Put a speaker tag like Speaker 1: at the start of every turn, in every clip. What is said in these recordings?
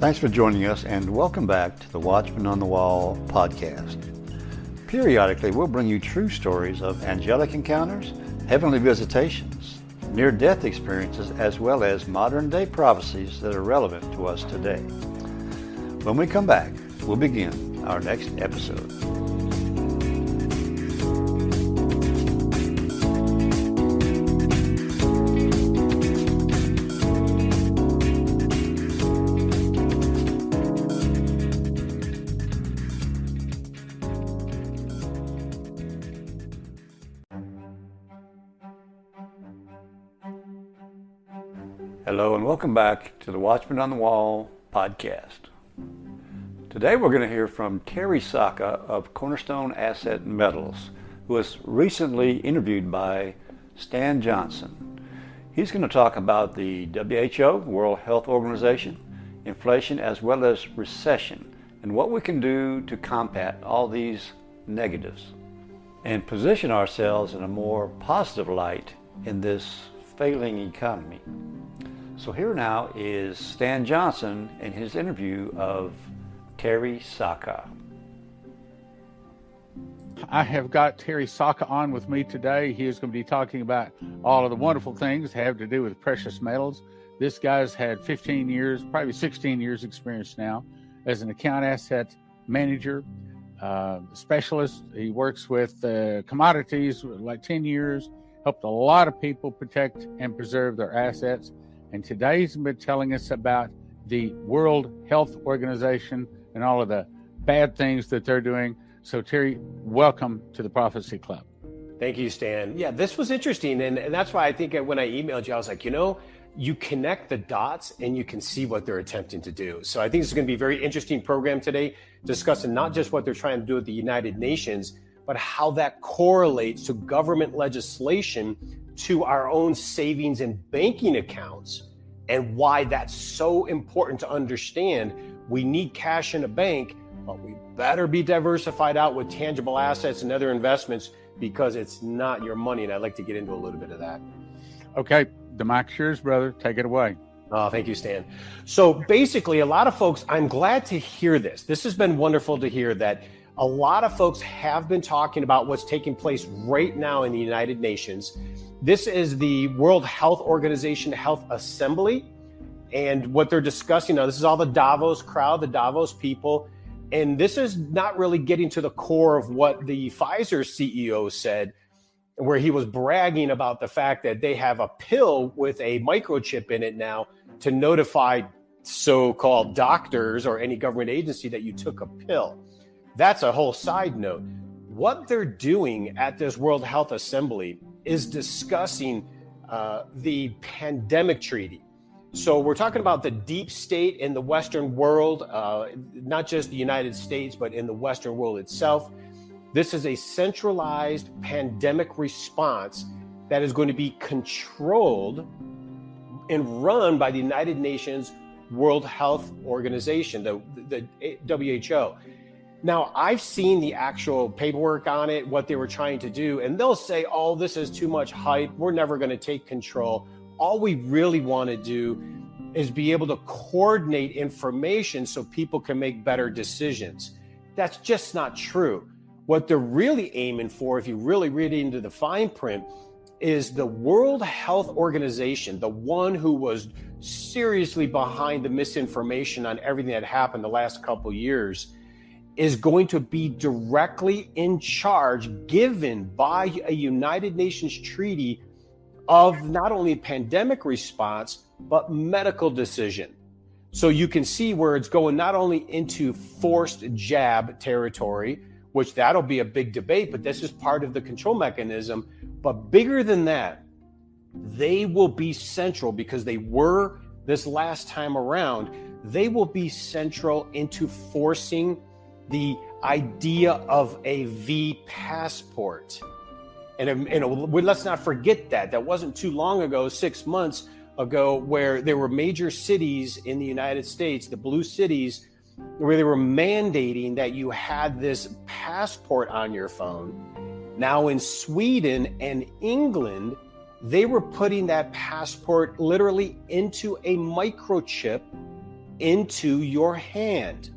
Speaker 1: Thanks for joining us, and welcome back to the Watchman on the Wall podcast. Periodically, we'll bring you true stories of angelic encounters, heavenly visitations, near-death experiences, as well as modern-day prophecies that are relevant to us today. When we come back, we'll begin our next episode. Hello and welcome back to the Watchman on the Wall podcast. Today we're going to hear from Terry Sacka of Cornerstone Asset Metals, who was recently interviewed by Stan Johnson. He's going to talk about the W.H.O, World Health Organization, inflation, as well as recession, and what we can do to combat all these negatives and position ourselves in a more positive light in this failing economy. So here now is Stan Johnson in his interview of Terry Sacka.
Speaker 2: I have got Terry Sacka on with me today. He is going to be talking about all of the wonderful things that have to do with precious metals. This guy's had 15 years, probably 16 years experience now as an account asset manager, specialist. He works with commodities like 10 years, helped a lot of people protect and preserve their assets. And today he's been telling us about the World Health Organization and all of the bad things that they're doing. So Terry, welcome to the Prophecy Club.
Speaker 3: Thank you, Stan. Yeah, this was interesting. And that's why I think when I emailed you, I was like, you connect the dots and you can see what they're attempting to do. So I think this is going to be a very interesting program today, discussing not just what they're trying to do at the United Nations, but how that correlates to government legislation to our own savings and banking accounts, and why that's so important to understand. We need cash in a bank, but we better be diversified out with tangible assets and other investments, because it's not your money. And I'd like to get into a little bit of that.
Speaker 2: Okay, the mic's yours, brother. Take it away.
Speaker 3: Oh, thank you, Stan. So basically, a lot of folks, I'm glad to hear this. This has been wonderful to hear that a lot of folks have been talking about what's taking place right now in the United Nations. This is the World Health Organization Health Assembly. And what they're discussing now, this is all the Davos crowd, the Davos people. And this is not really getting to the core of what the Pfizer CEO said, where he was bragging about the fact that they have a pill with a microchip in it now to notify so-called doctors or any government agency that you took a pill. That's a whole side note. What they're doing at this World Health Assembly is discussing the pandemic treaty. So we're talking about the deep state in the Western world, not just the United States, but in the Western world itself. This is a centralized pandemic response that is going to be controlled and run by the United Nations World Health Organization, the WHO. Now, I've seen the actual paperwork on it, what they were trying to do, and they'll say, oh, this is too much hype. We're never going to take control. All we really want to do is be able to coordinate information so people can make better decisions. That's just not true. What they're really aiming for, if you really read into the fine print, is the World Health Organization, the one who was seriously behind the misinformation on everything that happened the last couple of years, is going to be directly in charge, given by a United Nations treaty, of not only pandemic response, but medical decision. So you can see where it's going not only into forced jab territory, which that'll be a big debate, but this is part of the control mechanism. But bigger than that, they will be central, because they were this last time around, they will be central into forcing the idea of a V passport. And let's not forget that wasn't too long ago, 6 months ago, where there were major cities in the United States, the blue cities, where they were mandating that you had this passport on your phone. Now in Sweden and England, they were putting that passport literally into a microchip into your hand.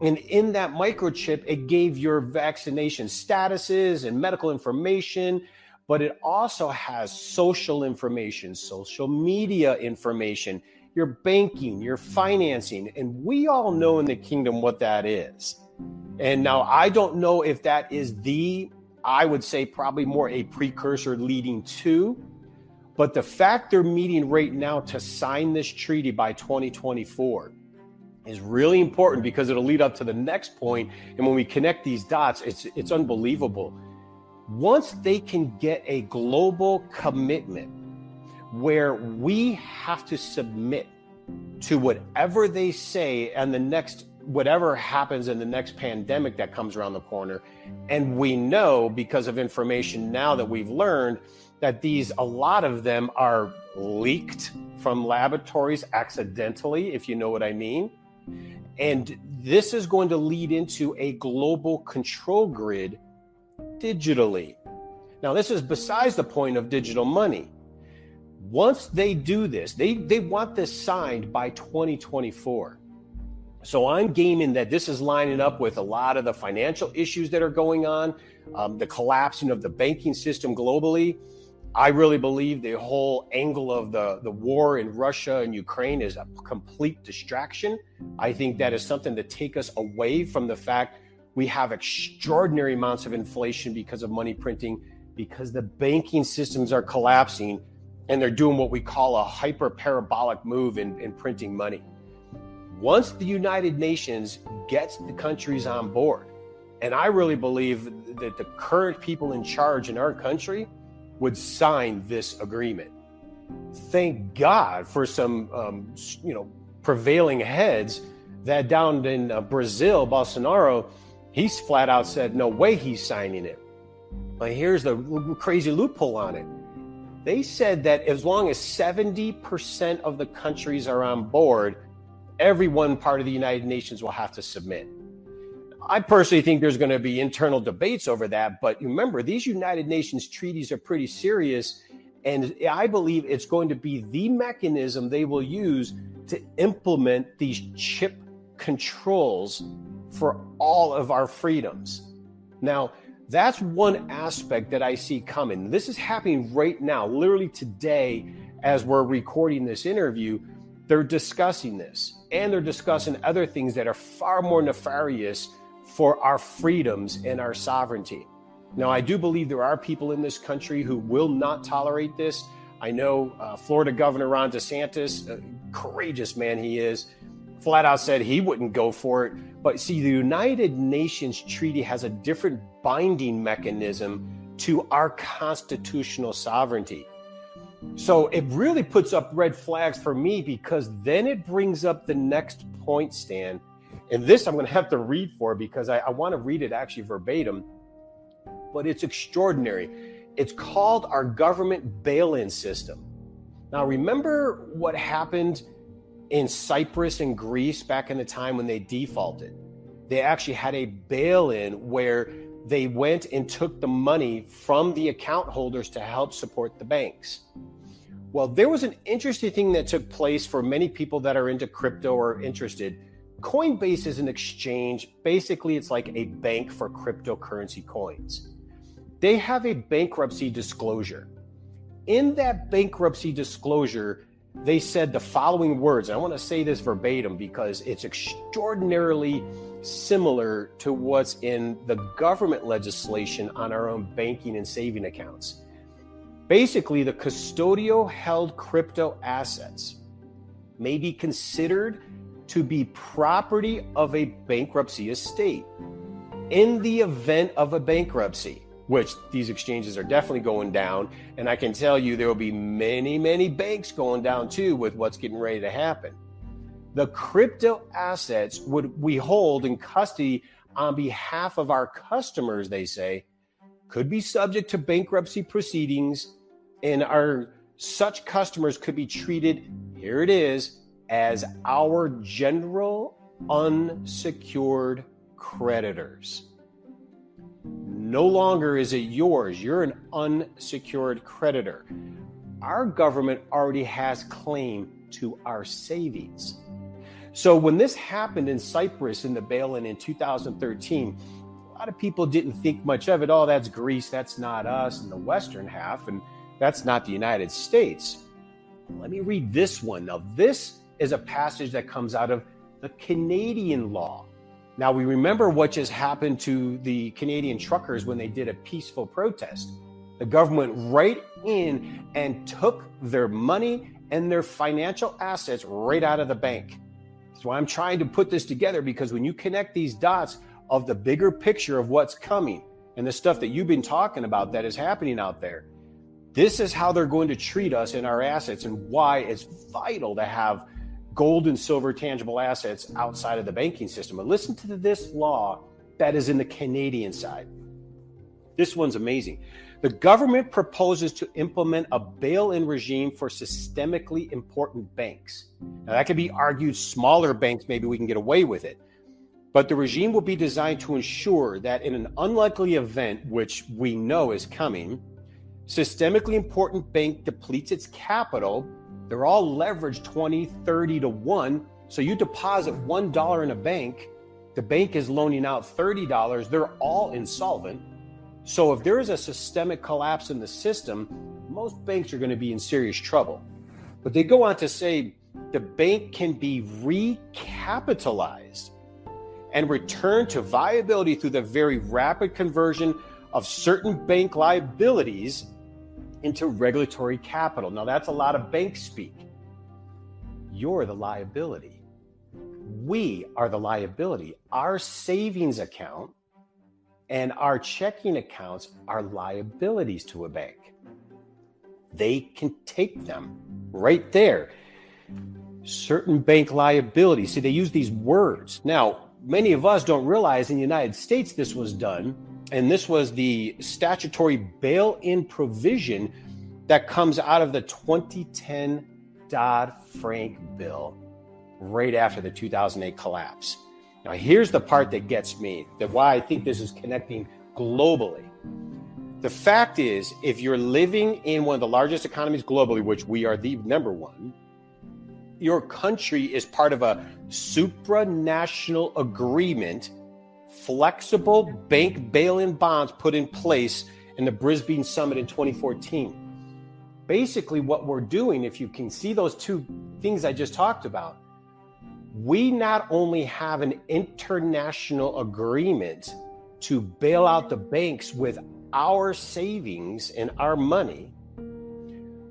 Speaker 3: And in that microchip, it gave your vaccination statuses and medical information, but it also has social information, social media information, your banking, your financing. And we all know in the kingdom what that is. And now I don't know if that is I would say probably more a precursor leading to, but the fact they're meeting right now to sign this treaty by 2024 is really important because it'll lead up to the next point. And when we connect these dots, it's unbelievable. Once they can get a global commitment where we have to submit to whatever they say and whatever happens in the next pandemic that comes around the corner. And we know because of information now that we've learned that a lot of them are leaked from laboratories accidentally, if you know what I mean. And this is going to lead into a global control grid digitally. Now, this is besides the point of digital money. Once they do this, they want this signed by 2024. So I'm gaming that this is lining up with a lot of the financial issues that are going on, the collapsing of the banking system globally. I really believe the whole angle of the war in Russia and Ukraine is a complete distraction. I think that is something to take us away from the fact we have extraordinary amounts of inflation because of money printing, because the banking systems are collapsing and they're doing what we call a hyper-parabolic move in printing money. Once the United Nations gets the countries on board, and I really believe that the current people in charge in our country would sign this agreement. Thank God for some, prevailing heads that down in Brazil, Bolsonaro, he's flat out said, no way he's signing it. But here's the crazy loophole on it. They said that as long as 70% of the countries are on board, every one part of the United Nations will have to submit. I personally think there's going to be internal debates over that, but remember, these United Nations treaties are pretty serious, and I believe it's going to be the mechanism they will use to implement these chip controls for all of our freedoms. Now, that's one aspect that I see coming. This is happening right now, literally today, as we're recording this interview. They're discussing this, and they're discussing other things that are far more nefarious for our freedoms and our sovereignty. Now, I do believe there are people in this country who will not tolerate this. I know Florida Governor Ron DeSantis, a courageous man he is, flat out said he wouldn't go for it. But see, the United Nations Treaty has a different binding mechanism to our constitutional sovereignty. So it really puts up red flags for me, because then it brings up the next point, Stan. And this I'm going to have to read for, because I want to read it actually verbatim, but it's extraordinary. It's called our government bail-in system. Now, remember what happened in Cyprus and Greece back in the time when they defaulted? They actually had a bail-in where they went and took the money from the account holders to help support the banks. Well, there was an interesting thing that took place for many people that are into crypto or interested. Coinbase is an exchange. Basically, it's like a bank for cryptocurrency coins. They have a bankruptcy disclosure. In that bankruptcy disclosure, they said the following words. I want to say this verbatim because it's extraordinarily similar to what's in the government legislation on our own banking and saving accounts. Basically, the custodial held crypto assets may be considered to be property of a bankruptcy estate. In the event of a bankruptcy, which these exchanges are definitely going down, and I can tell you there will be many, many banks going down too with what's getting ready to happen. The crypto assets we hold in custody on behalf of our customers, they say, could be subject to bankruptcy proceedings, and such customers could be treated, here it is, as our general unsecured creditors. No longer is it yours. You're an unsecured creditor. Our government already has claim to our savings. So when this happened in Cyprus in the bail-in in 2013, a lot of people didn't think much of it. Oh, that's Greece. That's not us in the Western half. And that's not the United States. Let me read this one. Now, this is a passage that comes out of the Canadian law. Now, we remember what just happened to the Canadian truckers when they did a peaceful protest. The government right in and took their money and their financial assets right out of the bank. That's why I'm trying to put this together, because when you connect these dots of the bigger picture of what's coming and the stuff that you've been talking about that is happening out there, this is how they're going to treat us in our assets, and why it's vital to have gold and silver tangible assets outside of the banking system. But listen to this law that is in the Canadian side. This one's amazing. The government proposes to implement a bail-in regime for systemically important banks. Now, that could be argued smaller banks, maybe we can get away with it. But the regime will be designed to ensure that in an unlikely event, which we know is coming, systemically important bank depletes its capital. They're all leveraged 20, 30 to 1. So you deposit $1 in a bank, the bank is loaning out $30. They're all insolvent. So if there is a systemic collapse in the system, most banks are going to be in serious trouble. But they go on to say the bank can be recapitalized and returned to viability through the very rapid conversion of certain bank liabilities into regulatory capital. Now, that's a lot of bank speak. You're the liability. We are the liability. Our savings account and our checking accounts are liabilities to a bank. They can take them right there. Certain bank liabilities. See, they use these words. Now, many of us don't realize in the United States this was done, and this was the statutory bail-in provision that comes out of the 2010 Dodd-Frank bill right after the 2008 collapse. Now, here's the part that gets me, that why I think this is connecting globally. The fact is, if you're living in one of the largest economies globally, which we are the number one, your country is part of a supranational agreement, flexible bank bail-in bonds put in place in the Brisbane Summit in 2014. Basically, what we're doing, if you can see those two things I just talked about, we not only have an international agreement to bail out the banks with our savings and our money,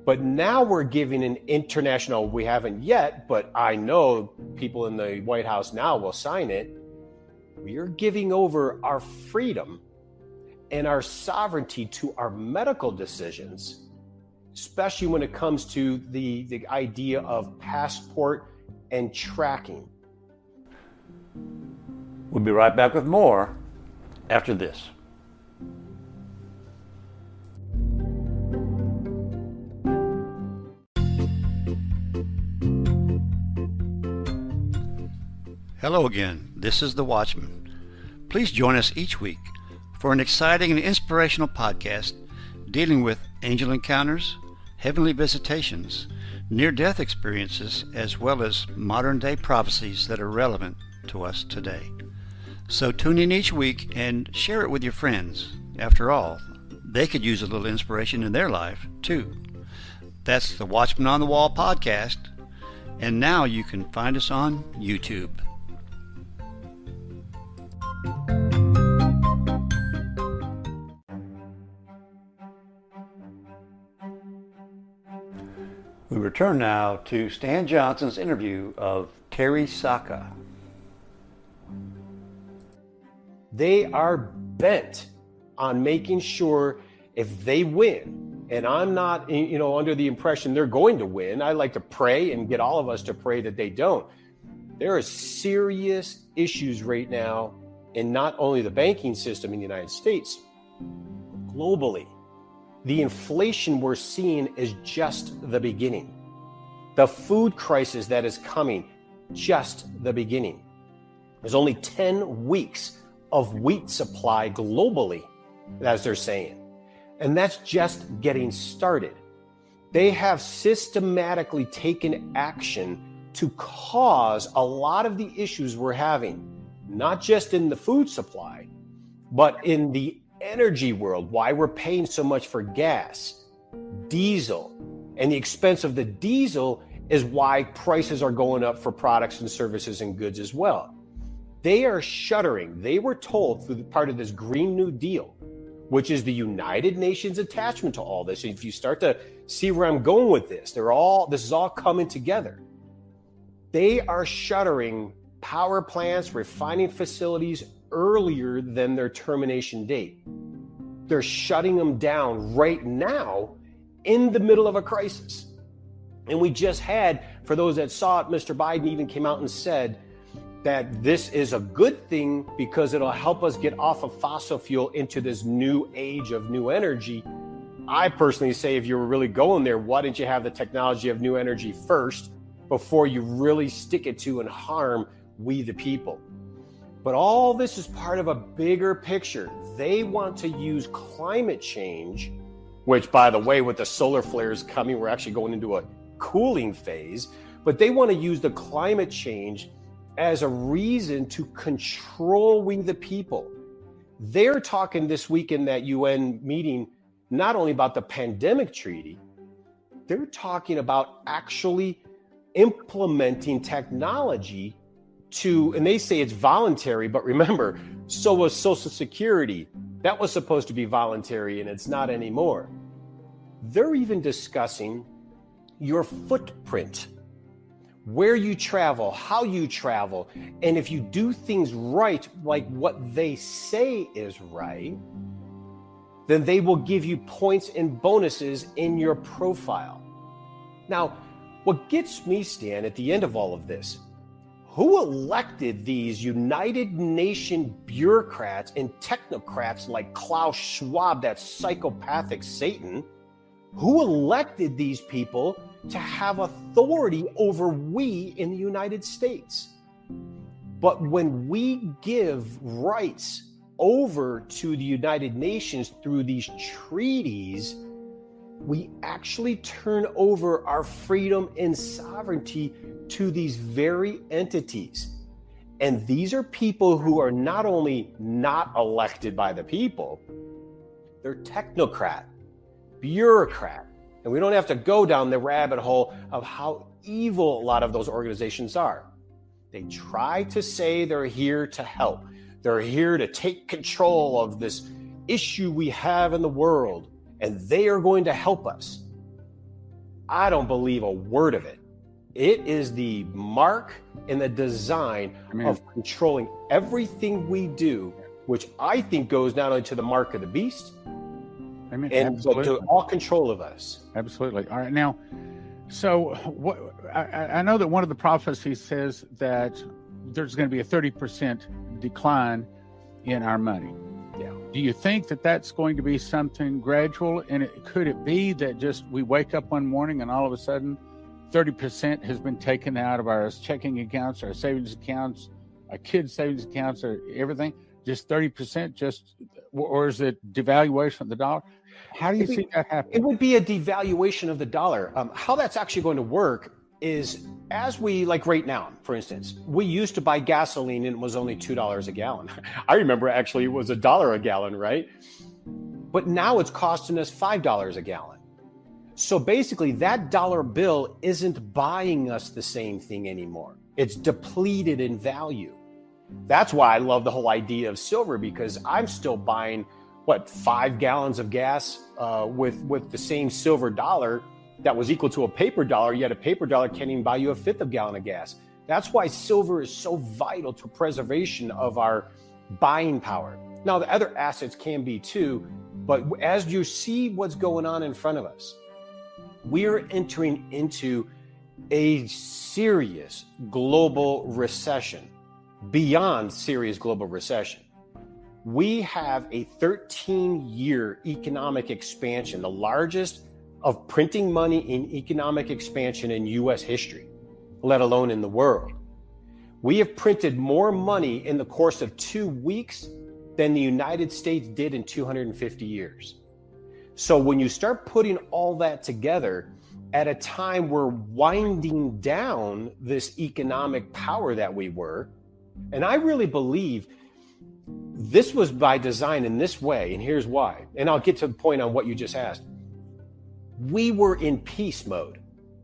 Speaker 3: but now we're giving an international, we haven't yet, but I know people in the White House now will sign it. We are giving over our freedom and our sovereignty to our medical decisions, especially when it comes to the idea of passport and tracking.
Speaker 1: We'll be right back with more after this. Hello again, this is the Watchman. Please join us each week for an exciting and inspirational podcast dealing with angel encounters, heavenly visitations, near-death experiences, as well as modern-day prophecies that are relevant to us today. So tune in each week and share it with your friends. After all, they could use a little inspiration in their life, too. That's the Watchman on the Wall podcast, and now you can find us on YouTube. We return now to Stan Johnson's interview of Terry Sacka.
Speaker 3: They are bent on making sure if they win, and I'm not, under the impression they're going to win. I like to pray and get all of us to pray that they don't. There are serious issues right now in not only the banking system in the United States, globally. The inflation we're seeing is just the beginning. The food crisis that is coming, just the beginning. There's only 10 weeks of wheat supply globally, as they're saying. And that's just getting started. They have systematically taken action to cause a lot of the issues we're having, not just in the food supply, but in the energy world, why we're paying so much for gas, diesel, and the expense of the diesel is why prices are going up for products and services and goods as well. They are shuttering. They were told through the part of this Green New Deal, which is the United Nations attachment to all this. And if you start to see where I'm going with this, this is all coming together. They are shuttering power plants, refining facilities earlier than their termination date. They're shutting them down right now in the middle of a crisis. And we just had, for those that saw it, Mr. Biden even came out and said that this is a good thing because it'll help us get off of fossil fuel into this new age of new energy. I personally say, if you were really going there, why didn't you have the technology of new energy first before you really stick it to and harm we the people? But all this is part of a bigger picture. They want to use climate change, which, by the way, with the solar flares coming, we're actually going into a cooling phase, but they want to use the climate change as a reason to control we the people. They're talking this week in that UN meeting not only about the pandemic treaty, they're talking about actually implementing technology to, and they say it's voluntary, but remember, so was Social Security. That was supposed to be voluntary and it's not anymore. They're even discussing your footprint, where you travel, how you travel, and if you do things right, like what they say is right, then they will give you points and bonuses in your profile. Now, what gets me, Stan, at the end of all of this, who elected these United Nations bureaucrats and technocrats like Klaus Schwab, that psychopathic Satan? Who elected these people to have authority over we in the United States? But when we give rights over to the United Nations through these treaties, we actually turn over our freedom and sovereignty to these very entities. And these are people who are not only not elected by the people, they're technocrat, bureaucrat. And we don't have to go down the rabbit hole of how evil a lot of those organizations are. They try to say they're here to help. They're here to take control of this issue we have in the world, and they are going to help us. I don't believe a word of it. It is the mark and the design of controlling everything we do, which I think goes not only to the mark of the beast, and but to all control of us.
Speaker 2: Absolutely. All right. Now, so what I know that one of the prophecies says that there's going to be a 30% decline in our money.
Speaker 3: Yeah.
Speaker 2: Do you think that that's going to be something gradual? And could it be that just we wake up one morning and all of a sudden 30% has been taken out of our checking accounts, our savings accounts, our kids' savings accounts, or everything? Just 30%? Or is it devaluation of the dollar? How do you see that happen?
Speaker 3: It would be a devaluation of the dollar. How that's actually going to work is, as we, like right now, for instance, we used to buy gasoline and it was only $2 a gallon. I remember actually it was $1 a gallon, right? But now it's costing us $5 a gallon. So basically that dollar bill isn't buying us the same thing anymore. It's depleted in value. That's why I love the whole idea of silver, because I'm still buying 5 gallons of gas with the same silver dollar that was equal to a paper dollar, yet a paper dollar can't even buy you a fifth of a gallon of gas. That's why silver is so vital to preservation of our buying power. Now, the other assets can be too, but as you see what's going on in front of us, we're entering into a serious global recession, beyond serious global recession. We have a 13-year economic expansion, the largest of printing money in economic expansion in U.S. history, let alone in the world. We have printed more money in the course of 2 weeks than the United States did in 250 years. So when you start putting all that together, at a time we're winding down this economic power that we were. And I really believe this was by design in this way, and here's why. And I'll get to the point on what you just asked. We were in peace mode.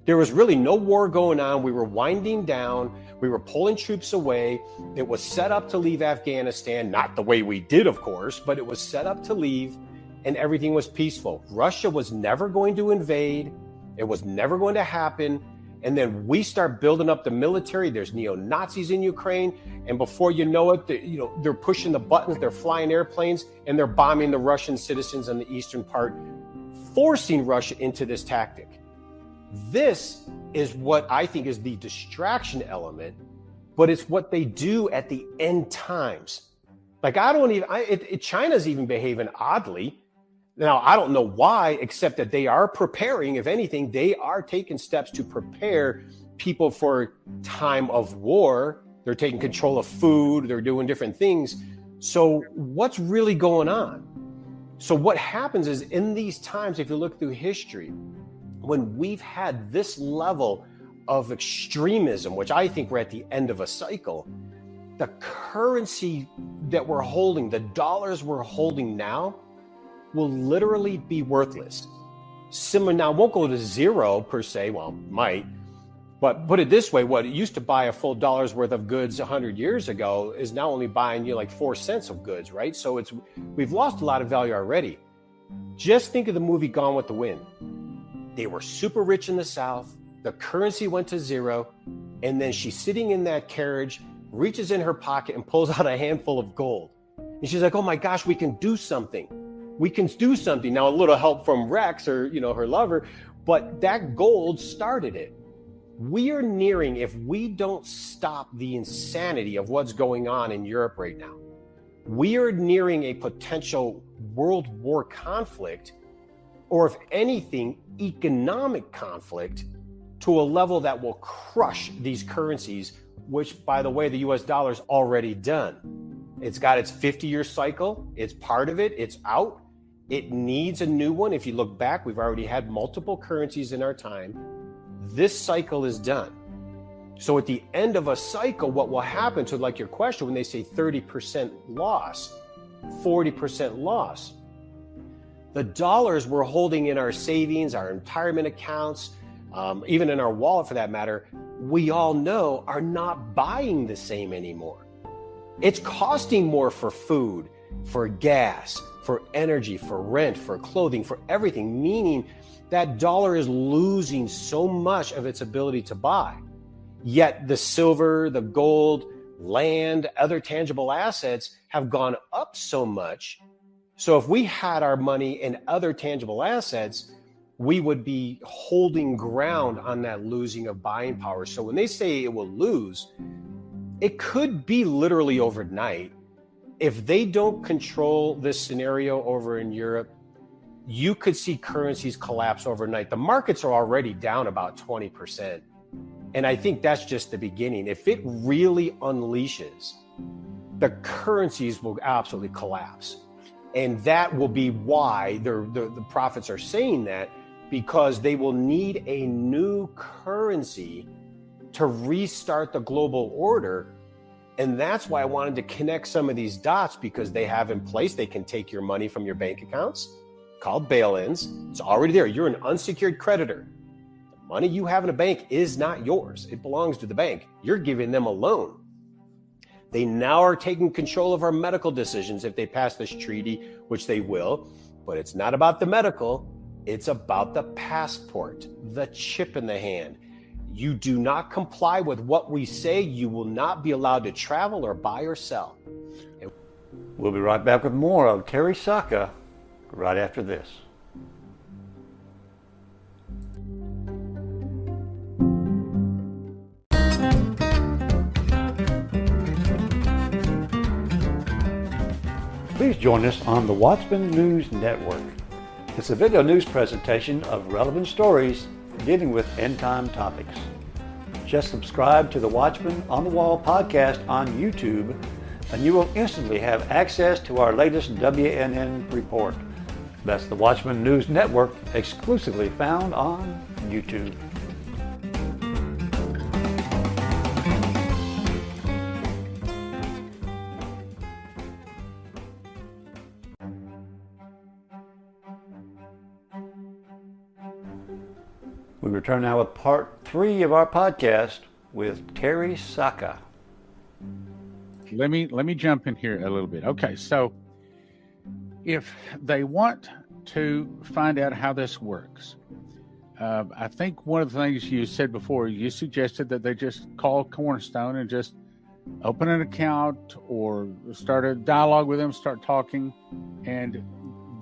Speaker 3: There was really no war going on. We were winding down. We were pulling troops away. It was set up to leave Afghanistan, not the way we did, of course, but it was set up to leave, and everything was peaceful. Russia was never going to invade. It was never going to happen. And then we start building up the military. There's neo-Nazis in Ukraine. And before you know it, they're pushing the buttons, they're flying airplanes, and they're bombing the Russian citizens in the eastern part, forcing Russia into this tactic. This is what I think is the distraction element, but it's what they do at the end times. Like China's even behaving oddly. Now, I don't know why, except that they are preparing. If anything, they are taking steps to prepare people for time of war. They're taking control of food. They're doing different things. So what's really going on? So what happens is in these times, if you look through history, when we've had this level of extremism, which I think we're at the end of a cycle, the currency that we're holding, the dollars we're holding now, will literally be worthless. Similar now, won't go to zero per se, well, might, but put it this way, what it used to buy a full dollar's worth of goods 100 years ago is now only buying you like 4 cents of goods, right? So we've lost a lot of value already. Just think of the movie Gone with the Wind. They were super rich in the South, the currency went to zero, and then she's sitting in that carriage, reaches in her pocket and pulls out a handful of gold. And she's like, oh my gosh, we can do something. We can do something. Now, a little help from Rex or, her lover, but that gold started it. We are nearing, if we don't stop the insanity of what's going on in Europe right now, we are nearing a potential world war conflict, or if anything, economic conflict to a level that will crush these currencies, which, by the way, the US dollar's already done. It's got its 50-year cycle. It's part of it. It's out. It needs a new one. If you look back, we've already had multiple currencies in our time. This cycle is done. So at the end of a cycle, what will happen to, like your question, when they say 30% loss, 40% loss, the dollars we're holding in our savings, our retirement accounts, even in our wallet for that matter, we all know are not buying the same anymore. It's costing more for food, for gas, for energy, for rent, for clothing, for everything, meaning that dollar is losing so much of its ability to buy. Yet the silver, the gold, land, other tangible assets have gone up so much. So if we had our money in other tangible assets, we would be holding ground on that losing of buying power. So when they say it will lose, it could be literally overnight. If they don't control this scenario over in Europe, you could see currencies collapse overnight. The markets are already down about 20%. And I think that's just the beginning. If it really unleashes, the currencies will absolutely collapse. And that will be why the prophets are saying that, because they will need a new currency to restart the global order. And that's why I wanted to connect some of these dots, because they have in place, they can take your money from your bank accounts, called bail-ins. It's already there. You're an unsecured creditor. The money you have in a bank is not yours. It belongs to the bank. You're giving them a loan. They now are taking control of our medical decisions if they pass this treaty, which they will. But it's not about the medical. It's about the passport, the chip in the hand. You do not comply with what we say, you will not be allowed to travel or buy or sell.
Speaker 1: We'll be right back with more of Terry Sacka right after this. Please join us on the Watchman News Network. It's a video news presentation of relevant stories dealing with end-time topics. Just subscribe to the Watchman on the Wall podcast on YouTube, and you will instantly have access to our latest WNN report. That's the Watchman News Network, exclusively found on YouTube. We return now with part 3 of our podcast with Terry Sacka.
Speaker 2: Let me jump in here a little bit. Okay, so if they want to find out how this works, I think one of the things you said before, you suggested that they just call Cornerstone and just open an account or start a dialogue with them, start talking, and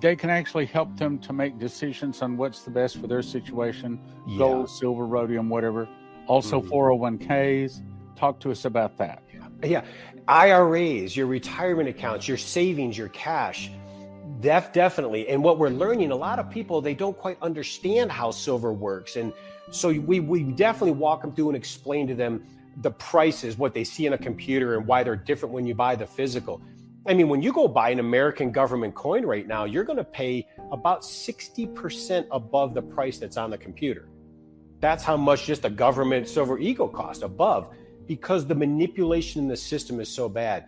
Speaker 2: they can actually help them to make decisions on what's the best for their situation. Yeah. Gold, silver, rhodium, whatever. Also 401ks. Talk to us about that.
Speaker 3: Yeah. IRAs, your retirement accounts, your savings, your cash. Definitely. And what we're learning, a lot of people, they don't quite understand how silver works. And so we definitely walk them through and explain to them the prices, what they see in a computer and why they're different when you buy the physical. I mean, when you go buy an American government coin right now, you're going to pay about 60% above the price that's on the computer. That's how much just a government silver eagle costs, above, because the manipulation in the system is so bad.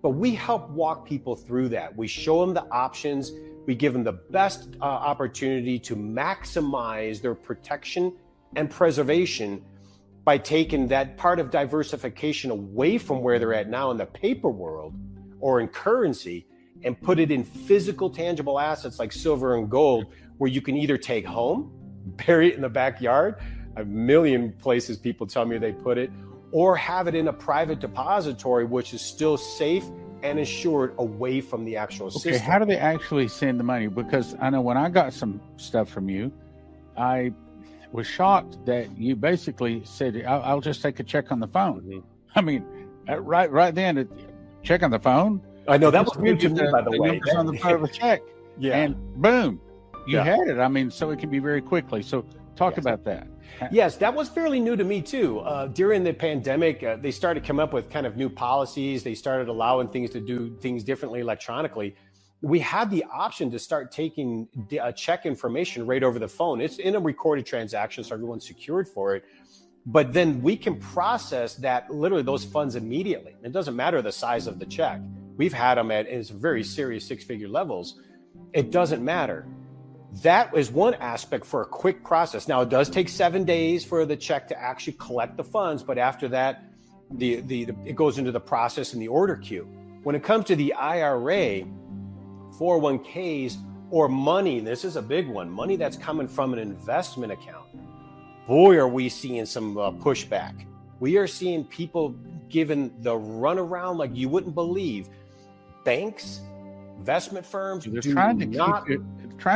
Speaker 3: But we help walk people through that. We show them the options. We give them the best opportunity to maximize their protection and preservation by taking that part of diversification away from where they're at now in the paper world or in currency and put it in physical, tangible assets like silver and gold, where you can either take home, bury it in the backyard, a million places people tell me they put it, or have it in a private depository, which is still safe and assured away from the actual system.
Speaker 2: Okay, how do they actually send the money? Because I know when I got some stuff from you, I was shocked that you basically said, I'll just take a check on the phone. Mm-hmm. I mean, right then, check on the phone.
Speaker 3: I know that was new to me, by the way.
Speaker 2: On the part of a check, yeah, and boom, you had it. I mean, so it can be very quickly. So talk about that.
Speaker 3: Yes, that was fairly new to me too. During the pandemic, they started coming up with kind of new policies. They started allowing things to do things differently electronically. We had the option to start taking check information right over the phone. It's in a recorded transaction, so everyone's secured for it. But then we can process that, literally those funds immediately. It doesn't matter the size of the check. We've had them at very serious 6-figure levels. It doesn't matter. That is one aspect for a quick process. Now, it does take 7 days for the check to actually collect the funds, but after that, it goes into the process in the order queue. When it comes to the IRA, 401ks, or money, this is a big one, money that's coming from an investment account, boy, are we seeing some pushback. We are seeing people given the runaround like you wouldn't believe. Banks, investment firms,
Speaker 2: they're trying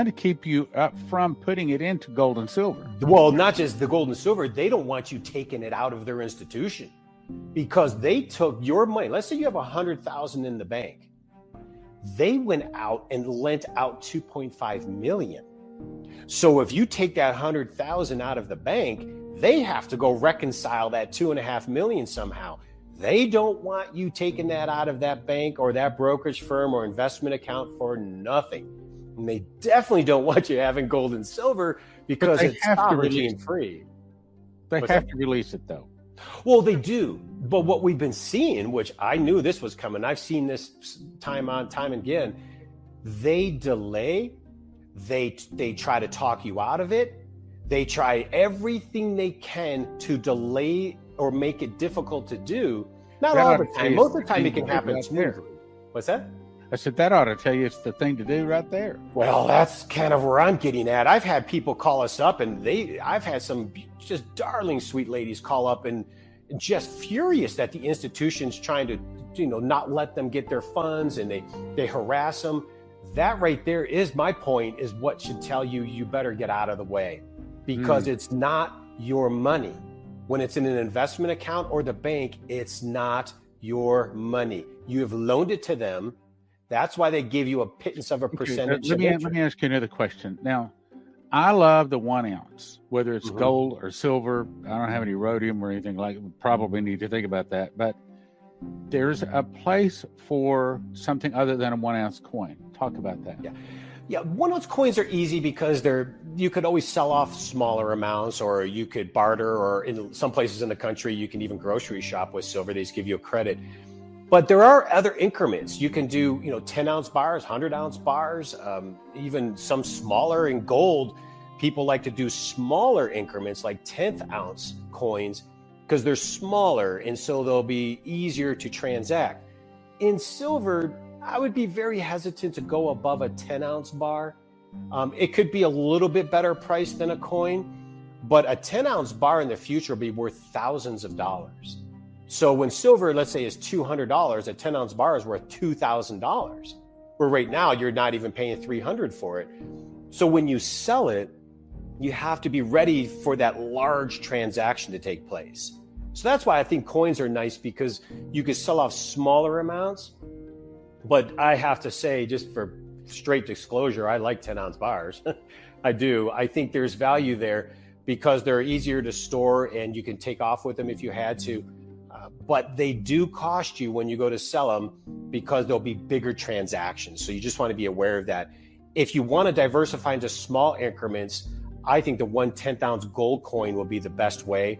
Speaker 2: to keep you up from putting it into gold and silver.
Speaker 3: Well, not just the gold and silver. They don't want you taking it out of their institution because they took your money. Let's say you have $100,000 in the bank. They went out and lent out $2.5 million. So if you take that $100,000 out of the bank, they have to go reconcile that $2.5 million somehow. They don't want you taking that out of that bank or that brokerage firm or investment account for nothing. And they definitely don't want you having gold and silver because it's sovereignty and free.
Speaker 2: They have to release it though.
Speaker 3: Well, they do. But what we've been seeing, which I knew this was coming, I've seen this time again, they delay. They try to talk you out of it. They try everything they can to delay or make it difficult to do. Not all the time. Most of the time it can happen smoothly. What's that?
Speaker 2: I said, that ought to tell you it's the thing to do right there.
Speaker 3: Well, that's kind of where I'm getting at. I've had people call us up and I've had some just darling sweet ladies call up and just furious that the institution's trying to, not let them get their funds and they harass them. That right there is my point, is what should tell you, you better get out of the way because it's not your money. When it's in an investment account or the bank, it's not your money. You have loaned it to them. That's why they give you a pittance of a percentage.
Speaker 2: Let me ask you another question. Now, I love the 1 ounce, whether it's gold or silver. I don't have any rhodium or anything like that. Probably need to think about that. But there's a place for something other than a 1 ounce coin. Talk about that.
Speaker 3: Yeah, 1-ounce coins are easy because you could always sell off smaller amounts, or you could barter, or in some places in the country, you can even grocery shop with silver. They just give you a credit. But there are other increments. You can do, 10-ounce bars, 100-ounce bars, even some smaller. In gold, people like to do smaller increments like 10th-ounce coins because they're smaller, and so they'll be easier to transact. In silver, I would be very hesitant to go above a 10-ounce bar. It could be a little bit better price than a coin, but a 10-ounce bar in the future will be worth thousands of dollars. So when silver, let's say, is $200, a 10-ounce bar is worth $2,000. Where right now you're not even paying $300 for it. So when you sell it, you have to be ready for that large transaction to take place. So that's why I think coins are nice, because you can sell off smaller amounts. But I have to say, just for straight disclosure, I like 10-ounce bars. I do. I think there's value there because they're easier to store and you can take off with them if you had to. But they do cost you when you go to sell them because there'll be bigger transactions. So you just want to be aware of that. If you want to diversify into small increments, I think the 1/10 ounce gold coin will be the best way.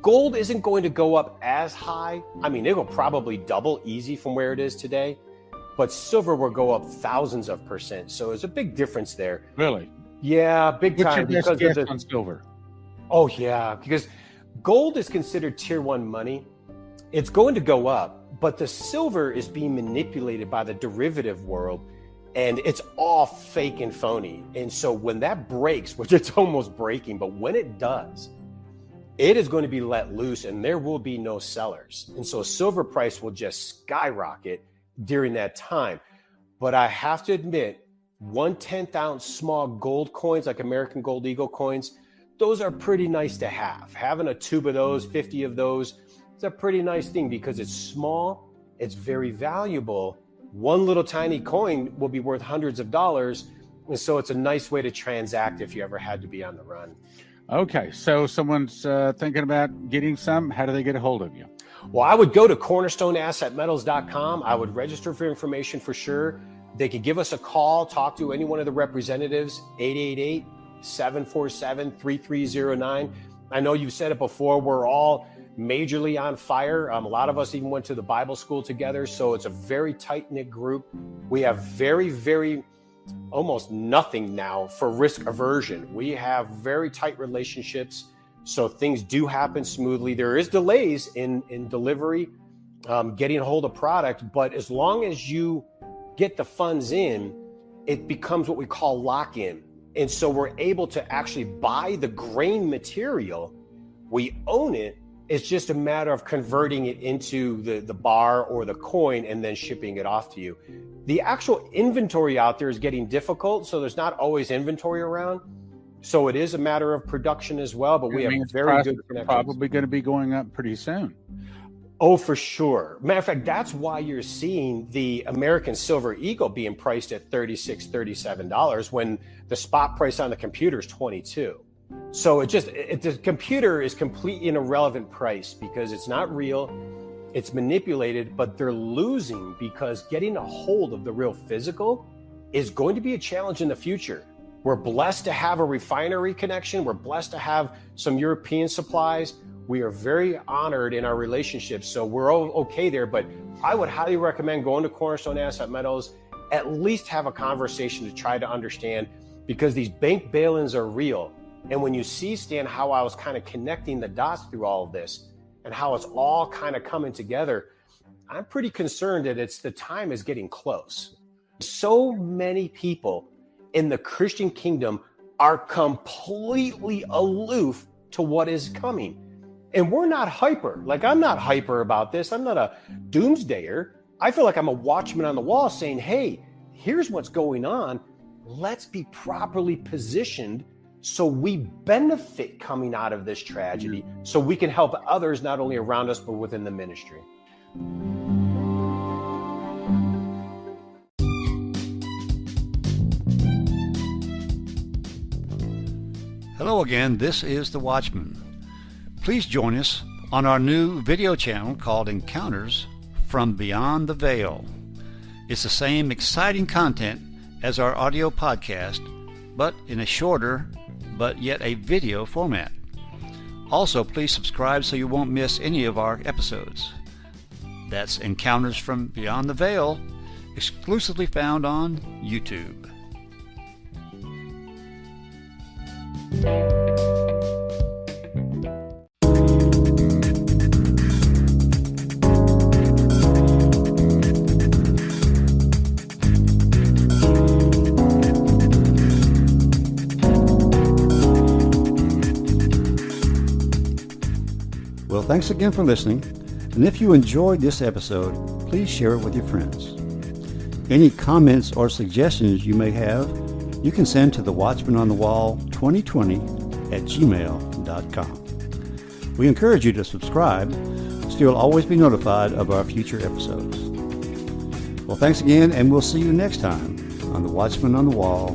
Speaker 3: Gold isn't going to go up as high. I mean, it will probably double easy from where it is today, but silver will go up thousands of percent. So there's a big difference there.
Speaker 2: Really?
Speaker 3: Yeah, big time.
Speaker 2: What's your best guess on silver?
Speaker 3: Oh yeah, because gold is considered tier 1 money. It's going to go up, but the silver is being manipulated by the derivative world, and it's all fake and phony. And so when that breaks, which it's almost breaking, but when it does, it is going to be let loose and there will be no sellers. And so silver price will just skyrocket during that time. But I have to admit, 1/10 ounce small gold coins like American Gold Eagle coins, those are pretty nice to have. Having a tube of those, 50 of those, it's a pretty nice thing because it's small, it's very valuable. One little tiny coin will be worth hundreds of dollars. And so it's a nice way to transact if you ever had to be on the run.
Speaker 2: Okay, so someone's thinking about getting some. How do they get a hold of you?
Speaker 3: Well, I would go to cornerstoneassetmetals.com. I would register for information for sure. They could give us a call, talk to any one of the representatives, 888-747-3309. I know you've said it before, we're all majorly on fire. A lot of us even went to the Bible school together, so it's a very tight-knit group. We have very almost nothing now for risk aversion. We have very tight relationships, so things do happen smoothly. There is delays in delivery, getting a hold of product, but as long as you get the funds in, it becomes what we call lock-in. And so we're able to actually buy the grain material. We own it. It's just a matter of converting it into the bar or the coin and then shipping it off to you. The actual inventory out there is getting difficult, so there's not always inventory around. So it is a matter of production as well, but we have very good connections.
Speaker 2: Probably going to be going up pretty soon.
Speaker 3: Oh, for sure. Matter of fact, that's why you're seeing the American Silver Eagle being priced at $36, $37 when the spot price on the computer is $22. So the computer is completely an irrelevant price because it's not real, it's manipulated, but they're losing because getting a hold of the real physical is going to be a challenge in the future. We're blessed to have a refinery connection. We're blessed to have some European supplies. We are very honored in our relationships, so we're all okay there. But I would highly recommend going to Cornerstone Asset Metals, at least have a conversation to try to understand, because these bank bail-ins are real. And when you see, Stan, how I was kind of connecting the dots through all of this and how it's all kind of coming together, I'm pretty concerned that the time is getting close. So many people in the Christian kingdom are completely aloof to what is coming. And we're not hyper. Like, I'm not hyper about this. I'm not a doomsdayer. I feel like I'm a watchman on the wall saying, hey, here's what's going on. Let's be properly positioned so we benefit coming out of this tragedy, so we can help others not only around us, but within the ministry.
Speaker 1: Hello again, this is The Watchman. Please join us on our new video channel called Encounters from Beyond the Veil. It's the same exciting content as our audio podcast, but in a shorter, but yet a video format. Also, please subscribe so you won't miss any of our episodes. That's Encounters from Beyond the Veil, exclusively found on YouTube. Well, thanks again for listening. And if you enjoyed this episode, please share it with your friends. Any comments or suggestions you may have, you can send to the Watchman on the Wall 2020 at gmail.com. We encourage you to subscribe so you'll always be notified of our future episodes. Well, thanks again, and we'll see you next time on the Watchman on the Wall